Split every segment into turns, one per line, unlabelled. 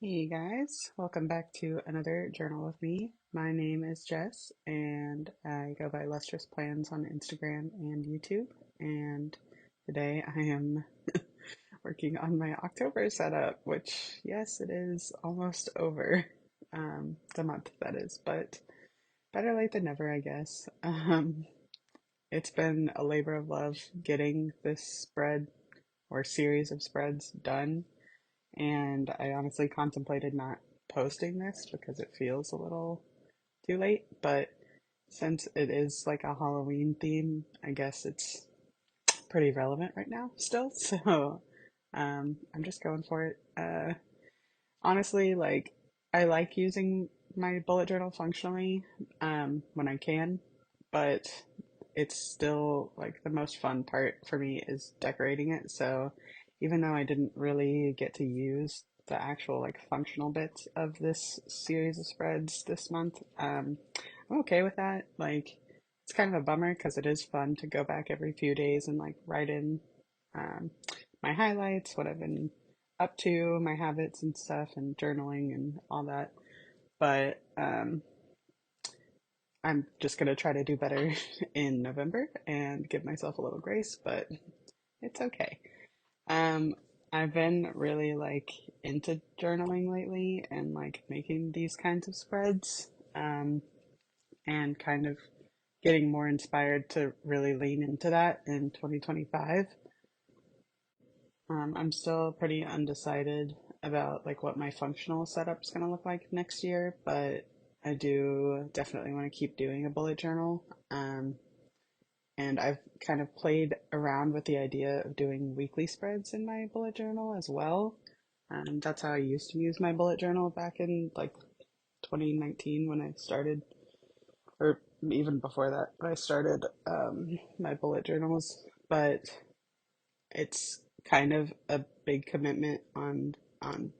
Hey guys, welcome back to another journal with me. My name is Jess and I go by Lustrous Plans on Instagram and YouTube. And today I am working on my October setup, which, yes, it is almost over. The month that is, but better late than never, I guess. It's been a labor of love getting this spread or series of spreads done, and I honestly contemplated not posting this because it feels a little too late, but since it is like a Halloween theme, I guess it's pretty relevant right now still. So I'm just going for it. Honestly, like I like using my bullet journal functionally when I can, but it's still like the most fun part for me is decorating it. So even though I didn't really get to use the actual like functional bits of this series of spreads this month, I'm okay with that. Like it's kind of a bummer because it is fun to go back every few days and like write in um, my highlights, what I've been up to, my habits and stuff, and journaling and all that. But I'm just gonna try to do better in November and give myself a little grace, but it's okay. Um, I've been really like into journaling lately and like making these kinds of spreads, and kind of getting more inspired to really lean into that in 2025. I'm still pretty undecided about like what my functional setup's gonna look like next year, but I do definitely want to keep doing a bullet journal. And I've kind of played around with the idea of doing weekly spreads in my bullet journal as well. That's how I used to use my bullet journal back in like 2019 when I started, or even before that, when I started my bullet journals. But it's kind of a big commitment on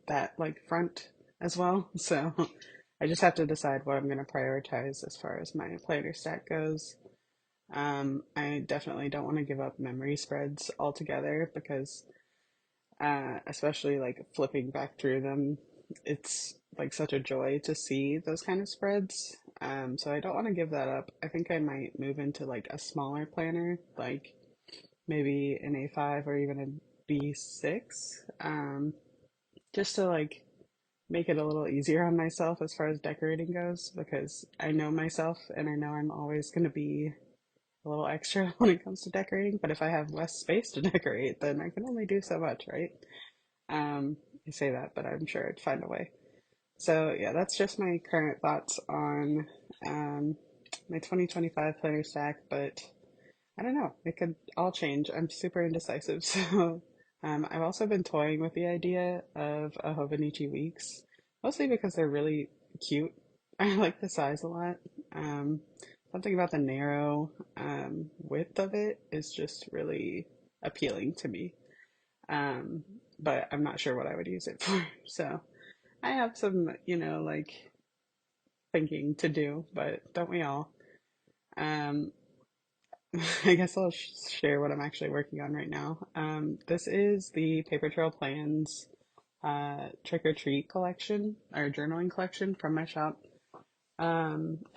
that like front as well. So I just have to decide what I'm going to prioritize as far as my planner stack goes. I definitely don't want to give up memory spreads altogether because, especially like flipping back through them, it's like such a joy to see those kind of spreads. So I don't want to give that up. I think I might move into like a smaller planner, like maybe an A5 or even a B6, just to like make it a little easier on myself as far as decorating goes because I know myself and I know I'm always going to be a little extra when it comes to decorating, but if I have less space to decorate, then I can only do so much, right? I say that, but I'm sure I'd find a way. So yeah, that's just my current thoughts on um, my 2025 planner stack, but I don't know. It could all change. I'm super indecisive. So I've also been toying with the idea of a Hobonichi Weeks, mostly because they're really cute. I like the size a lot. Um, Something about the narrow width of it is just really appealing to me. Um, but I'm not sure what I would use it for. So I have some, like thinking to do, but don't we all? Um, I guess I'll share what I'm actually working on right now. This is the Paper Trail Plans Trick or Treat collection or journaling collection from my shop.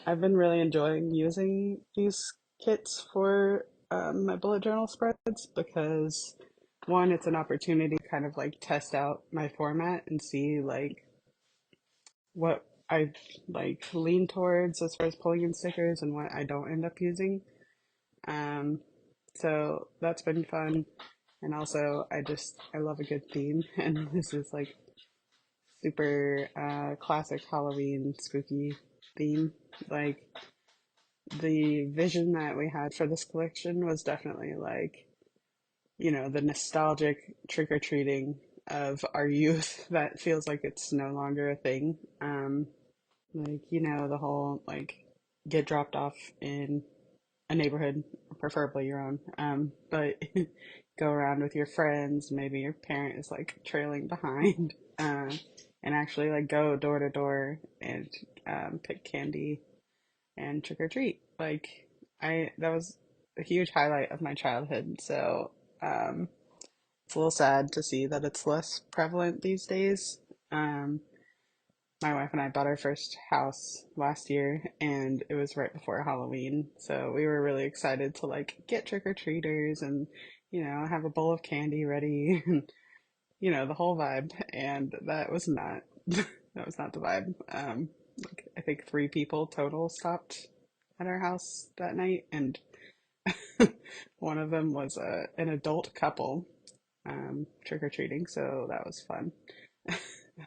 I've been really enjoying using these kits for my bullet journal spreads because one, it's an opportunity to kind of like test out my format and see like what I like lean towards as far as pulling in stickers and what I don't end up using. Um, so that's been fun. And also, I love a good theme, and this is like super classic Halloween spooky theme. Like the vision that we had for this collection was definitely like, the nostalgic trick or treating of our youth that feels like it's no longer a thing. Like, the whole like get dropped off in a neighborhood, preferably your own. But go around with your friends. Maybe your parent is like trailing behind, and actually like go door to door and pick candy and trick or treat. Like that was a huge highlight of my childhood. So um, it's a little sad to see that it's less prevalent these days. my wife and I bought our first house last year, and it was right before Halloween. So we were really excited to like get trick-or-treaters and, have a bowl of candy ready and, the whole vibe. And that was not that was not the vibe. Like I think three people total stopped at our house that night, and one of them was an adult couple trick-or-treating, so that was fun.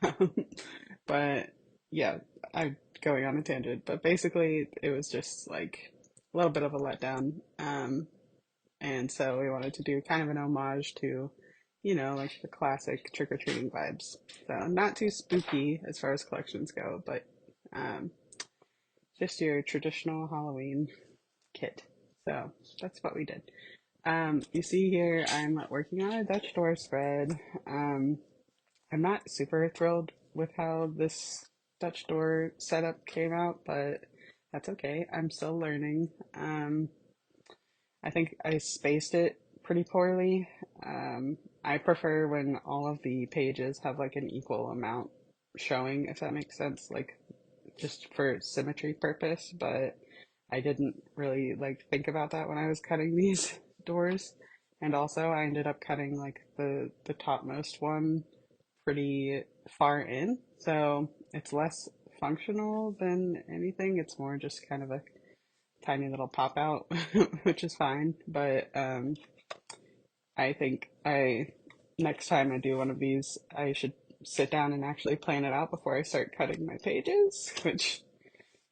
Um, but yeah, I'm going on a tangent, but basically it was just like a little bit of a letdown. And so we wanted to do kind of an homage to, like the classic trick-or-treating vibes. So not too spooky as far as collections go, but um, just your traditional Halloween kit. So that's what we did. You see here, I'm working on a Dutch door spread. I'm not super thrilled with how this Dutch door setup came out, but that's okay. I'm still learning. I think I spaced it pretty poorly. I prefer when all of the pages have like an equal amount showing, if that makes sense, like just for symmetry purpose, but I didn't really like think about that when I was cutting these doors. And also I ended up cutting like the topmost one pretty far in, so it's less functional than anything. It's more just kind of a tiny little pop out, which is fine. But I think next time I do one of these, I should sit down and actually plan it out before I start cutting my pages, which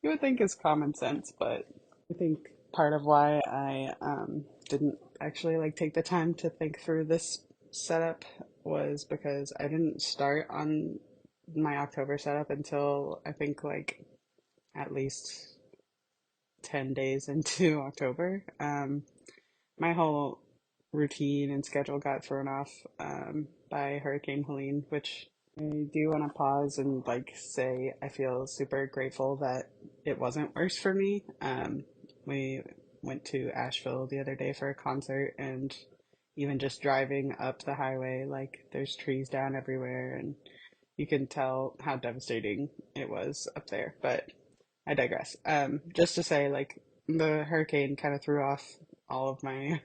you would think is common sense, but I think part of why I didn't actually like take the time to think through this setup was because I didn't start on my October setup until I think like at least 10 days into October. My whole routine and schedule got thrown off by Hurricane Helene, which I do want to pause and like say I feel super grateful that it wasn't worse for me. We went to Asheville the other day for a concert, and even just driving up the highway, like there's trees down everywhere, and you can tell how devastating it was up there. But I digress. Just to say, like, the hurricane kind of threw off all of my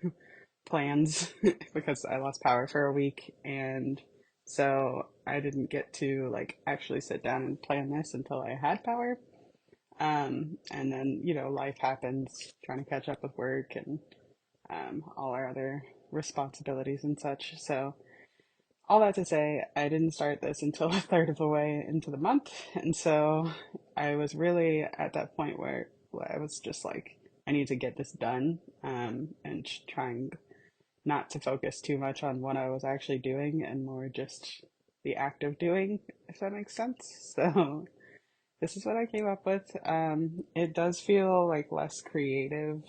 plans because I lost power for a week, and so I didn't get to like actually sit down and plan this until I had power. And then, life happens, trying to catch up with work and all our other responsibilities and such. So all that to say, I didn't start this until a third of the way into the month, and so I was really at that point where I was just like, I need to get this done, and trying not to focus too much on what I was actually doing and more just the act of doing, if that makes sense. So this is what I came up with. It does feel like less creative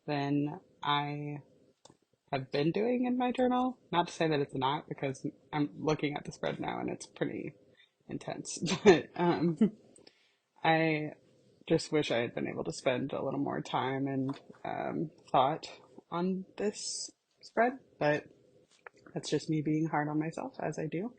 than I have been doing in my journal. Not to say that it's not, because I'm looking at the spread now and it's pretty intense. But I just wish I had been able to spend a little more time and thought on this spread. But that's just me being hard on myself, as I do.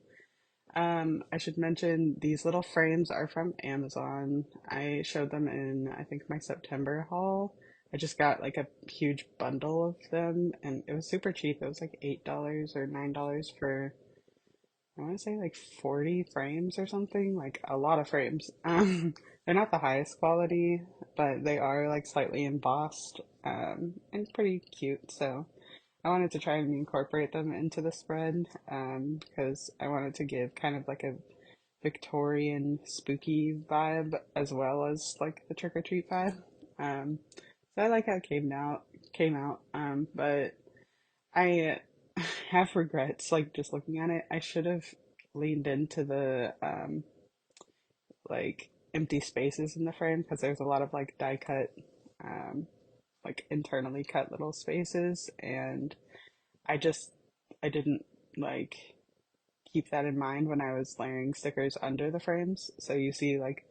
I should mention these little frames are from Amazon. I showed them in, I think, my September haul. I just got like a huge bundle of them, and it was super cheap. It was like $8 or $9 for, I want to say like 40 frames or something, like a lot of frames. They're not the highest quality, but they are like slightly embossed, and pretty cute. So I wanted to try and incorporate them into the spread, because I wanted to give kind of like a Victorian spooky vibe as well as like the trick or treat vibe. So I like how it came out. But I have regrets, like just looking at it. I should have leaned into the like empty spaces in the frame, because there's a lot of like die cut, um, like internally cut little spaces, and I just I didn't like keep that in mind when I was layering stickers under the frames. So you see like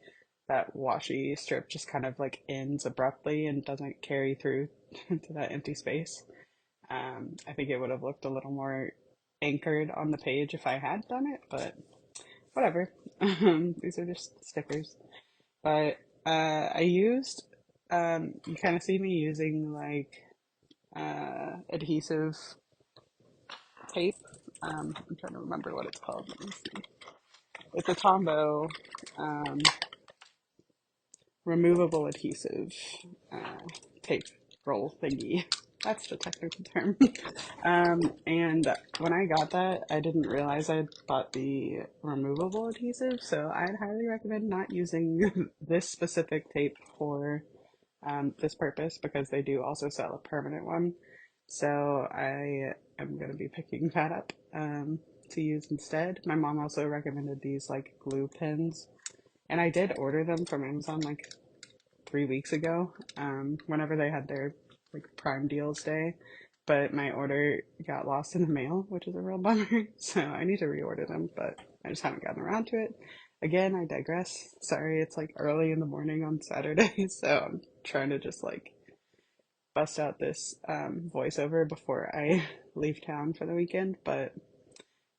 that washi strip just kind of like ends abruptly and doesn't carry through to that empty space. I think it would have looked a little more anchored on the page if I had done it, but whatever. These are just stickers. But I used, you kind of see me using like adhesive tape. I'm trying to remember what it's called. Let me see. It's a Tombow um, removable adhesive uh, tape roll thingy. That's the technical term. And when I got that, I didn't realize I bought the removable adhesive, so I'd highly recommend not using this specific tape for this purpose because they do also sell a permanent one. So I am going to be picking that up to use instead. My mom also recommended these like glue pens, and I did order them from Amazon like 3 weeks ago, whenever they had their like Prime Deals day. But my order got lost in the mail, which is a real bummer. So I need to reorder them, but I just haven't gotten around to it. Again, I digress. Sorry, it's like early in the morning on Saturday, so I'm trying to just like bust out this voiceover before I leave town for the weekend. But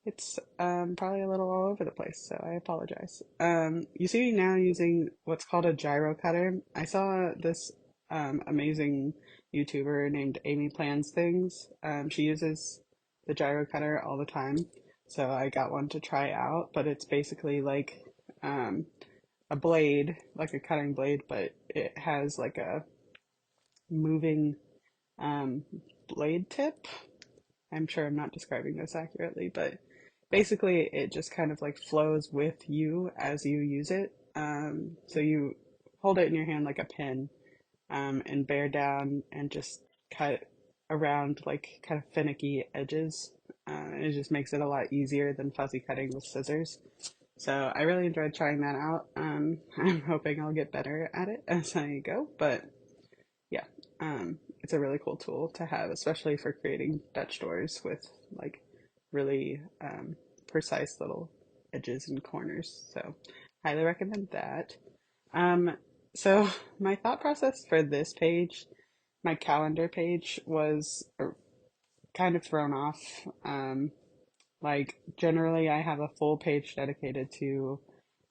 it's probably a little all over the place, so I apologize. You see me now using what's called a gyro cutter. I saw this amazing YouTuber named Amy Plans Things. She uses the gyro cutter all the time, so I got one to try out. But it's basically like um, a blade, like a cutting blade, but it has like a moving um, blade tip. I'm sure I'm not describing this accurately, but basically it just kind of like flows with you as you use it. So you hold it in your hand like a pin, and bear down and just cut around like kind of finicky edges. And it just makes it a lot easier than fuzzy cutting with scissors. So I really enjoyed trying that out. I'm hoping I'll get better at it as I go, but yeah, it's a really cool tool to have, especially for creating Dutch doors with like really precise little edges and corners. So, highly recommend that. Um, so, my thought process for this page, my calendar page, was kind of thrown off. Like, generally, I have a full page dedicated to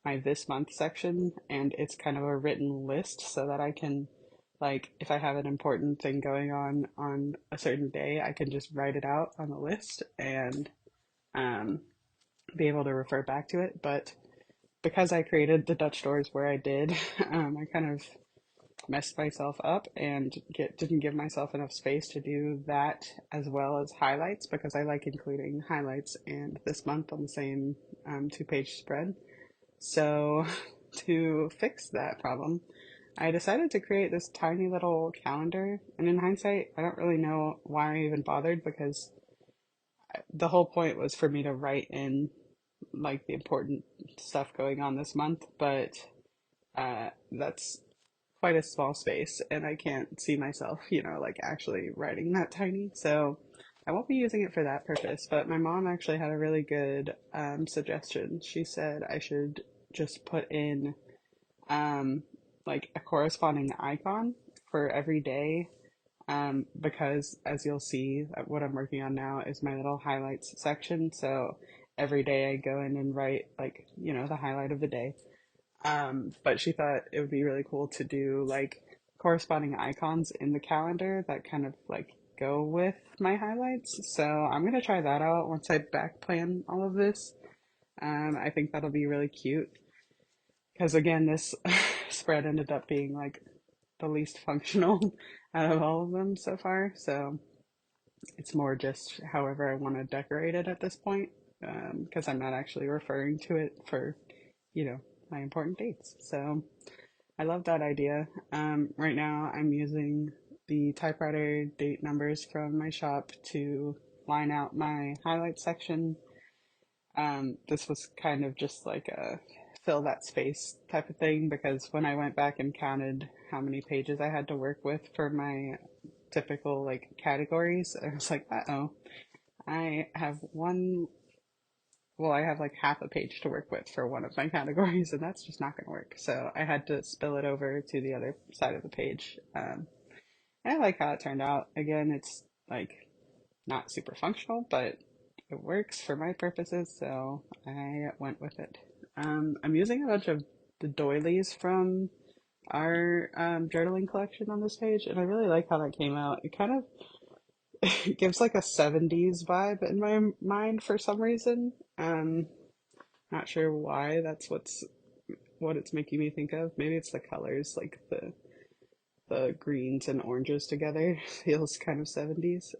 my this month section, and it's kind of a written list so that I can, like, if I have an important thing going on a certain day, I can just write it out on the list and um, be able to refer back to it. But because I created the Dutch doors where I did, I kind of messed myself up and didn't give myself enough space to do that as well as highlights because I like including highlights and this month on the same two-page spread. So, to fix that problem, I decided to create this tiny little calendar. And in hindsight, I don't really know why I even bothered because the whole point was for me to write in like the important stuff going on this month. But that's quite a small space, and I can't see myself, like actually writing that tiny. So I won't be using it for that purpose. But my mom actually had a really good suggestion. She said I should just put in like a corresponding icon for every day. Because as you'll see, what I'm working on now is my little highlights section. So every day I go in and write like, the highlight of the day. But she thought it would be really cool to do like corresponding icons in the calendar that kind of like go with my highlights. So I'm gonna try that out once I back plan all of this. I think that'll be really cute because again, this spread ended up being like the least functional out of all of them so far. So it's more just however I want to decorate it at this point, because I'm not actually referring to it for, you know, my important dates. So I love that idea. Right now, I'm using the typewriter date numbers from my shop to line out my highlight section. This was kind of just like a fill that space type of thing because when I went back and counted how many pages I had to work with for my typical like categories, I was like, uh-oh, I have one, well, I have like half a page to work with for one of my categories, and that's just not going to work. So I had to spill it over to the other side of the page. And I like how it turned out. Again, it's like not super functional, but it works for my purposes, so I went with it. I'm using a bunch of the doilies from our journaling collection on this page, and I really like how that came out. It kind of it gives like a 70s vibe in my mind for some reason. Not sure why what it's making me think of. Maybe it's the colors, like the greens and oranges together feels kind of 70s.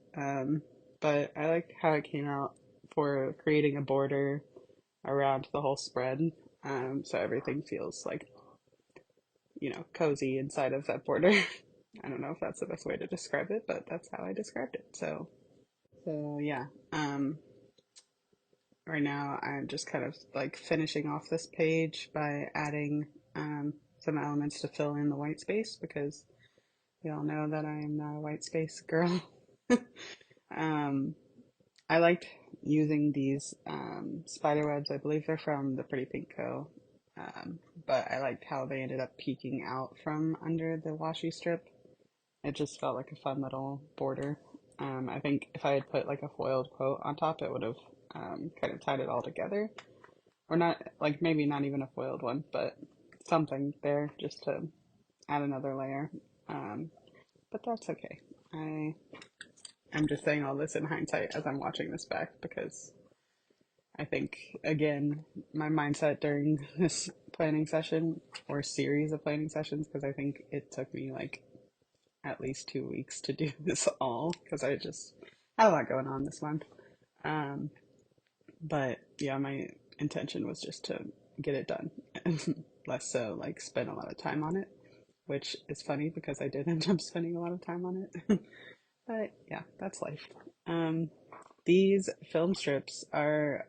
But I like how it came out for creating a border around the whole spread. So everything feels like, cozy inside of that border. I don't know if that's the best way to describe it, but that's how I described it. So yeah. Right now I'm just kind of like finishing off this page by adding some elements to fill in the white space because we all know that I'm not a white space girl. um, I liked using these spider webs. I believe they're from the Pretty Pink Co. But I liked how they ended up peeking out from under the washi strip. It just felt like a fun little border. I think if I had put like a foiled quote on top, it would have kind of tied it all together. Or not, like maybe not even a foiled one, but something there just to add another layer. Um, but that's okay. I I'm just saying all this in hindsight as I'm watching this back because I think again my mindset during this planning session or series of planning sessions because I think it took me like at least 2 weeks to do this all because I just had a lot going on this month. Um, but yeah, my intention was just to get it done and less so like spend a lot of time on it, which is funny because I did end up spending a lot of time on it. But yeah, that's life. Um, these film strips are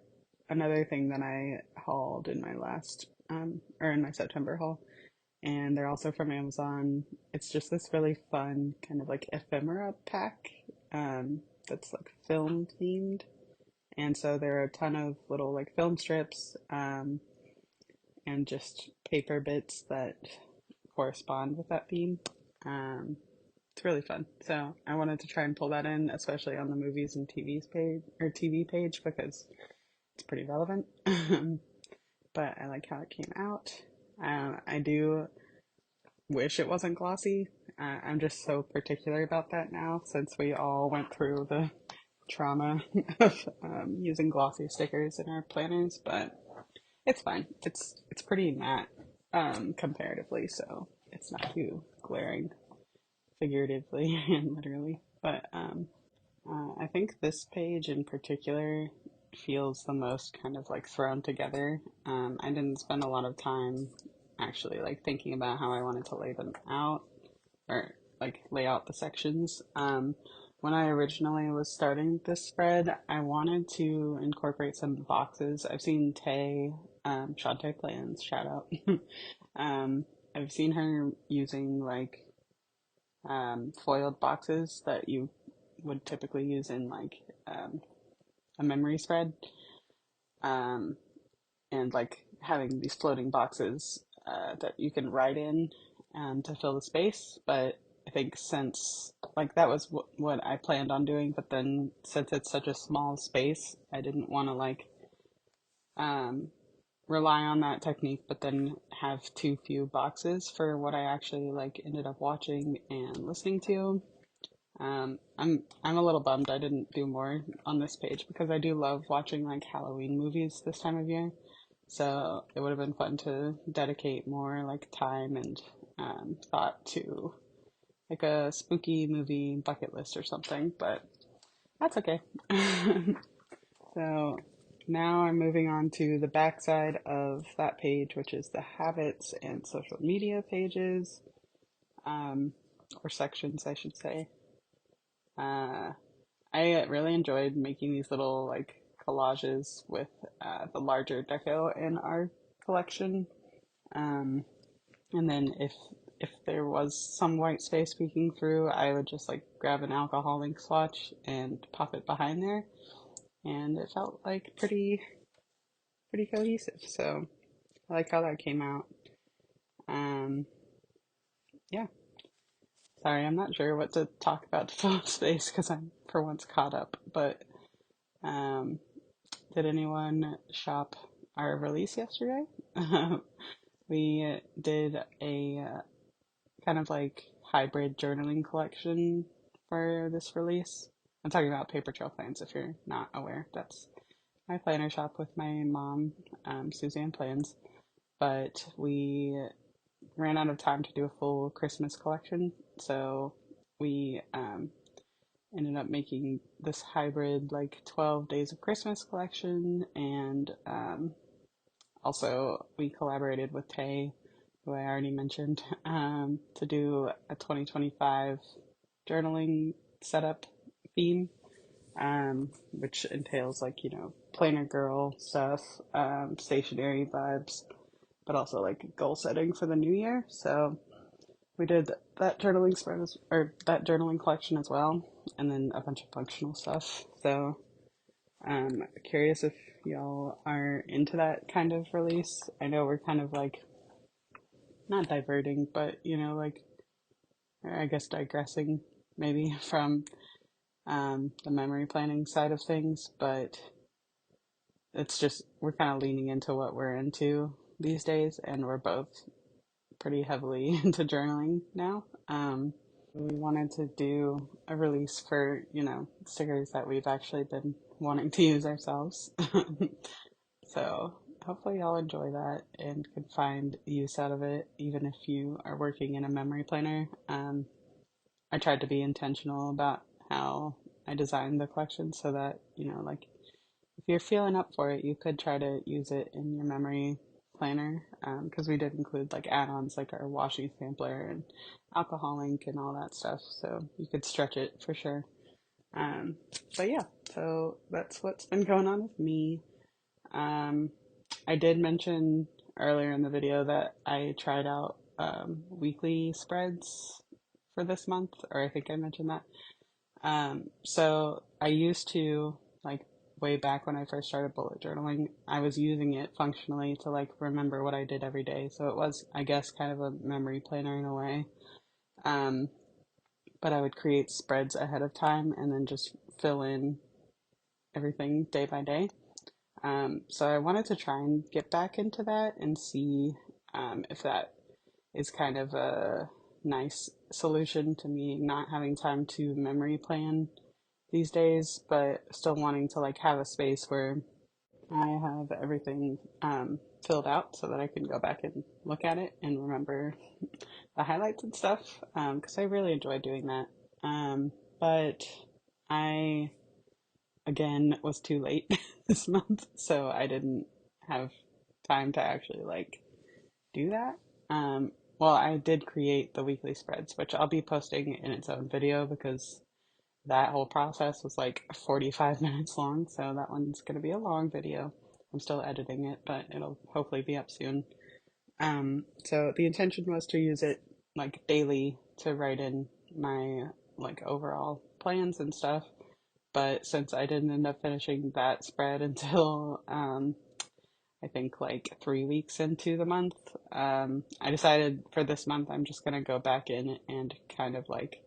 another thing that I hauled in my last, or in my September haul, and they're also from Amazon. It's just this really fun kind of like ephemera pack, that's like film themed, and so there are a ton of little like film strips, and just paper bits that correspond with that theme. Um, it's really fun. So I wanted to try and pull that in, especially on the movies and TV's page or TV page because it's pretty relevant. But I like how it came out. I do wish it wasn't glossy. I'm just so particular about that now since we all went through the trauma of using glossy stickers in our planners, but it's fine. It's pretty matte comparatively, so it's not too glaring figuratively and literally. But I think this page in particular feels the most kind of like thrown together. I didn't spend a lot of time actually like thinking about how I wanted to lay them out or like lay out the sections. When I originally was starting this spread, I wanted to incorporate some boxes. I've seen Shantae Plans, shout out. um, I've seen her using like foiled boxes that you would typically use in like a memory spread, um, and like having these floating boxes that you can write in to fill the space. But I think since like that was what I planned on doing, but then since it's such a small space, I didn't want to like um, rely on that technique, but then have too few boxes for what I actually like ended up watching and listening to. I'm a little bummed I didn't do more on this page because I do love watching like Halloween movies this time of year. So it would have been fun to dedicate more like time and thought to like a spooky movie bucket list or something, but that's okay. So now I'm moving on to the back side of that page, which is the habits and social media pages, or sections, I should say. Uh, I really enjoyed making these little like collages with the larger deco in our collection. Um, and then if there was some white space peeking through, I would just like grab an alcohol ink swatch and pop it behind there, and it felt like pretty cohesive. So I like how that came out. Um, yeah. Sorry, I'm not sure what to talk about to fill up space because I'm for once caught up. But um, did anyone shop our release yesterday. We did a kind of like hybrid journaling collection for this release. I'm talking about Paper Trail Plans if you're not aware. That's my planner shop with my mom, Suzanne Plans. But we ran out of time to do a full Christmas collection, so we ended up making this hybrid like 12 days of Christmas collection, and also we collaborated with Tay, who I already mentioned, to do a 2025 journaling setup theme, which entails like, planner girl stuff, stationery vibes, but also like goal setting for the new year. So we did that journaling spread or that journaling collection as well, and then a bunch of functional stuff. So curious if y'all are into that kind of release. I know we're kind of like not diverting, but like, I guess digressing maybe from the memory planning side of things, but it's just we're kind of leaning into what we're into these days, and we're both pretty heavily into journaling now. We wanted to do a release for, stickers that we've actually been wanting to use ourselves. So hopefully y'all enjoy that and can find use out of it, even if you are working in a memory planner. I tried to be intentional about how I designed the collection so that, like if you're feeling up for it, you could try to use it in your memory planner, because we did include like add-ons like our washi sampler and alcohol ink and all that stuff, so you could stretch it for sure. But yeah, so that's what's been going on with me. I did mention earlier in the video that I tried out weekly spreads for this month, or I think I mentioned that. So I used to, like, way back when I first started bullet journaling, I was using it functionally to like remember what I did every day. So it was, I guess, kind of a memory planner in a way. Um, but I would create spreads ahead of time and then just fill in everything day by day. So I wanted to try and get back into that and see if that is kind of a nice solution to me not having time to memory plan these days, but still wanting to like have a space where I have everything filled out so that I can go back and look at it and remember the highlights and stuff, because I really enjoy doing that. But I, again, was too late this month, so I didn't have time to actually like do that. Well, I did create the weekly spreads, which I'll be posting in its own video because that whole process was like 45 minutes long, so that one's going to be a long video. I'm still editing it, but it'll hopefully be up soon. So the intention was to use it like daily to write in my like overall plans and stuff. But since I didn't end up finishing that spread until I think like 3 weeks into the month, I decided for this month I'm just gonna go back in and kind of like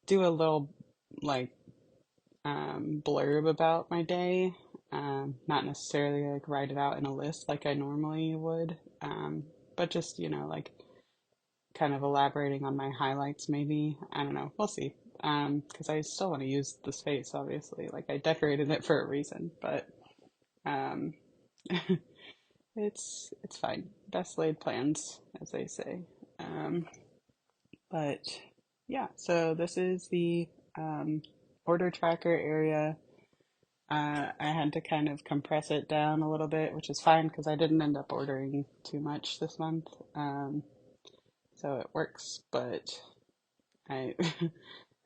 do a little like blurb about my day. Not necessarily like write it out in a list like I normally would, but just, like kind of elaborating on my highlights maybe. I don't know. We'll see. Because I still want to use the space, obviously. Like I decorated it for a reason, but um, it's fine. Best laid plans, as they say. But yeah, so this is the order tracker area. I had to kind of compress it down a little bit, which is fine because I didn't end up ordering too much this month. So it works, but I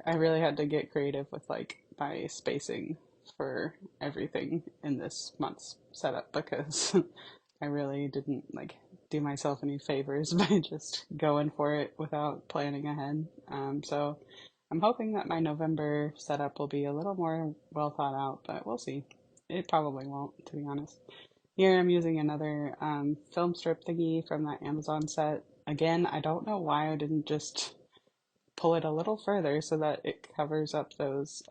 I really had to get creative with like my spacing for everything in this month's setup because I really didn't like do myself any favors by just going for it without planning ahead. So I'm hoping that my November setup will be a little more well thought out, but we'll see. It probably won't, to be honest. Here I'm using another film strip thingy from that Amazon set. Again, I don't know why I didn't just pull it a little further so that it covers up those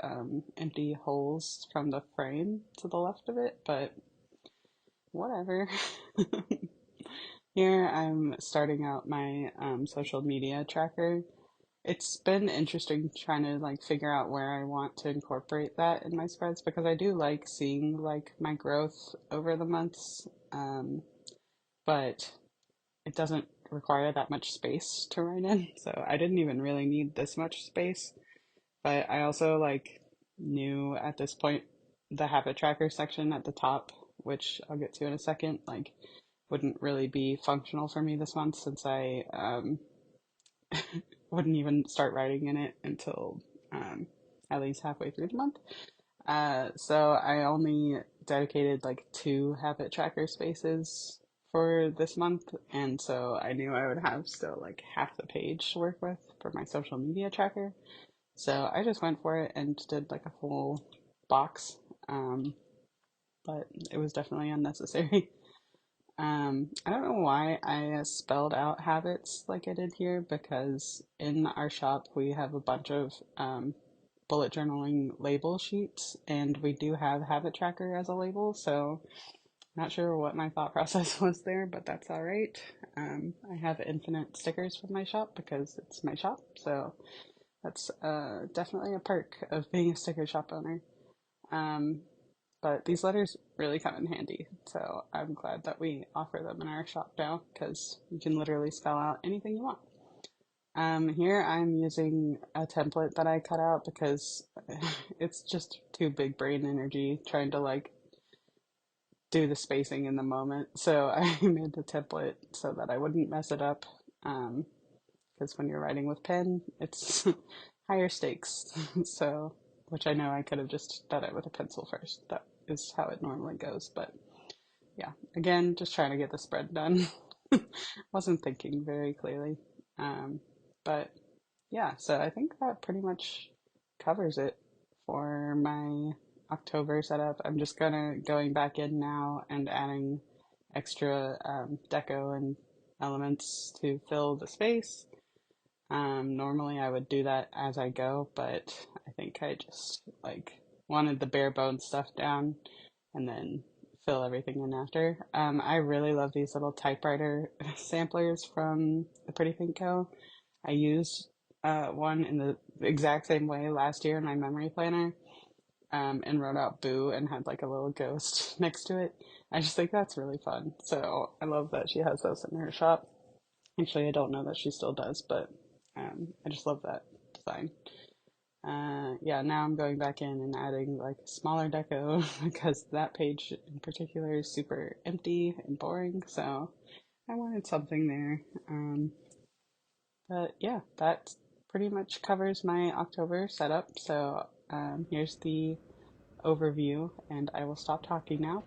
empty holes from the frame to the left of it, but whatever. Here I'm starting out my social media tracker. It's been interesting trying to like figure out where I want to incorporate that in my spreads because I do like seeing like my growth over the months, but it doesn't require that much space to write in. So I didn't even really need this much space. But I also like knew at this point the habit tracker section at the top, which I'll get to in a second, like wouldn't really be functional for me this month since I wouldn't even start writing in it until um, at least halfway through the month. So I only dedicated like two habit tracker spaces for this month, and so I knew I would have still like half the page to work with for my social media tracker. So I just went for it and did like a full box, um, but it was definitely unnecessary. I don't know why I spelled out habits like I did here because in our shop we have a bunch of bullet journaling label sheets and we do have habit tracker as a label, so not sure what my thought process was there, but that's all right. I have infinite stickers from my shop because it's my shop, so that's definitely a perk of being a sticker shop owner. Um, but these letters really come in handy, so I'm glad that we offer them in our shop now because you can literally spell out anything you want. Here I'm using a template that I cut out because it's just too big brain energy trying to like do the spacing in the moment. So I made the template so that I wouldn't mess it up. Because when you're writing with pen, it's higher stakes. So, which I know I could have just done it with a pencil first. That is how it normally goes. But yeah, again, just trying to get the spread done. Wasn't thinking very clearly. Um, but yeah, so I think that pretty much covers it for my October setup. I'm just gonna going back in now and adding extra deco and elements to fill the space. Normally I would do that as I go, but I think I just like wanted the bare bones stuff down and then fill everything in after. I really love these little typewriter samplers from the Pretty Pink Co. I used one in the exact same way last year in my memory planner, and wrote out boo and had like a little ghost next to it. I just think that's really fun. So I love that she has those in her shop. Actually, I don't know that she still does, but I just love that design. Yeah, now I'm going back in and adding like smaller deco because that page in particular is super empty and boring. So I wanted something there. But yeah, that pretty much covers my October setup. So here's the overview, and I will stop talking now.